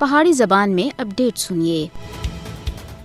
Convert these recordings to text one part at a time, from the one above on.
پہاڑی زبان میں اپڈیٹ سنیے۔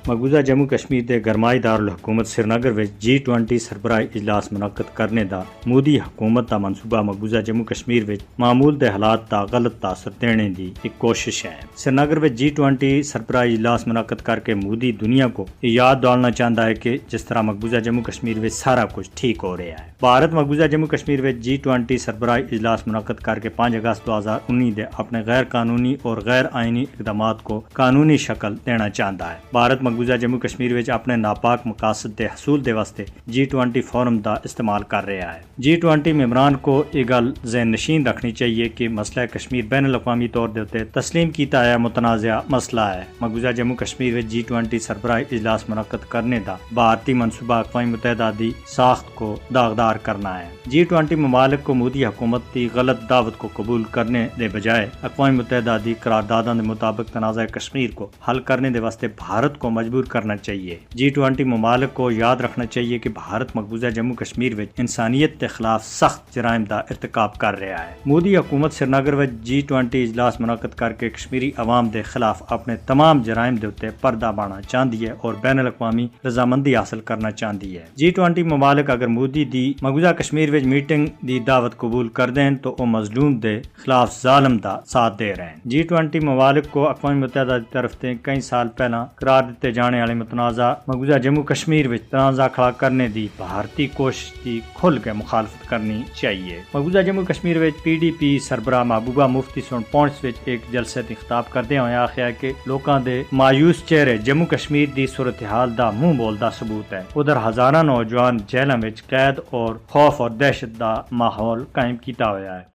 مقبوضہ جموں کشمیر کے گرمائی دارالحکومت سری نگر میں G20 سربراہی اجلاس منعقد کرنے دا مودی حکومت کا منصوبہ مقبوضہ جموں کشمیر میں معمول دے حالات کا غلط تاثر دینے کی ایک کوشش ہے۔ سری نگر میں G20 سربراہی اجلاس منعقد کر کے مودی دنیا کو یہ یاد دلانا چاہتا ہے کہ جس طرح مقبوضہ جموں کشمیر میں سارا کچھ ٹھیک ہو رہا ہے۔ بھارت مقبوضہ جموں کشمیر میں G20 سربراہی اجلاس منعقد کر کے 5 اگست 2019 دے اپنے غیر قانونی اور غیر آئینی اقدامات کو قانونی شکل دینا چاہتا ہے۔ بھارت مقبوضہ جموں کشمیر میں اپنے ناپاک مقاصد دے حصول دے واسطے G20 فورم دا استعمال کر رہا ہے۔ G20 ممبران کو یہ گل ذہن نشین رکھنی چاہیے کہ مسئلہ کشمیر بین الاقوامی طور دے تسلیم کیتا ہے متنازع مسئلہ ہے۔ مقبوضہ جموں کشمیر میں G20 سربراہی اجلاس منعقد کرنے دا بھارتی منصوبہ اقوام متحدہ دی ساخت کو داغدار کرنا ہے۔ G20 ممالک کو مودی حکومت کی غلط دعوت کو قبول کرنے دے بجائے اقوام متحدہ دی قراردادوں کے مطابق تنازع کشمیر کو حل کرنے دے واسطے بھارت کو مجبور کرنا چاہیے۔ G20 ممالک کو یاد رکھنا چاہیے کہ بھارت مقبوضہ جموں کشمیر میں انسانیت کے خلاف سخت جرائم دا ارتکاب کر رہا ہے۔ مودی حکومت سری نگر میں G20 اجلاس منعقد کر کے کشمیری عوام دے خلاف اپنے تمام جرائم دے اوتے پردہ بانا چاہتی ہے اور بین الاقوامی رضامندی حاصل کرنا چاہتی ہے۔ G20 ممالک اگر مودی دی مقبوضہ کشمیر میں میٹنگ دی دعوت قبول کر دیں تو وہ مظلوم دے خلاف ظالم دا ساتھ دے رہے ہیں۔ G20 ممالک کو اقوام متحدہ کی طرف سے کئی سال پہلا قرار دیتے جانے والے متنازع مقبوضہ جموں کشمیر میں تنازع کھڑا کرنے دی بھارتی کوشش کی کھل کے مخالفت کرنی چاہیے۔ مقبوضہ جموں کشمیر میں PDP سربراہ محبوبہ مفتی سن پونچ میں ایک جلسے تے خطاب کردے ہوئے آخیا کہ لوکاں دے مایوس چہرے جموں کشمیر دی صورتحال دا منہ بولدا ثبوت ہے۔ ادھر ہزاراں نوجوان جیلاں وچ قید اور خوف اور دہشت دا ماحول قائم کیتا ہوا ہے۔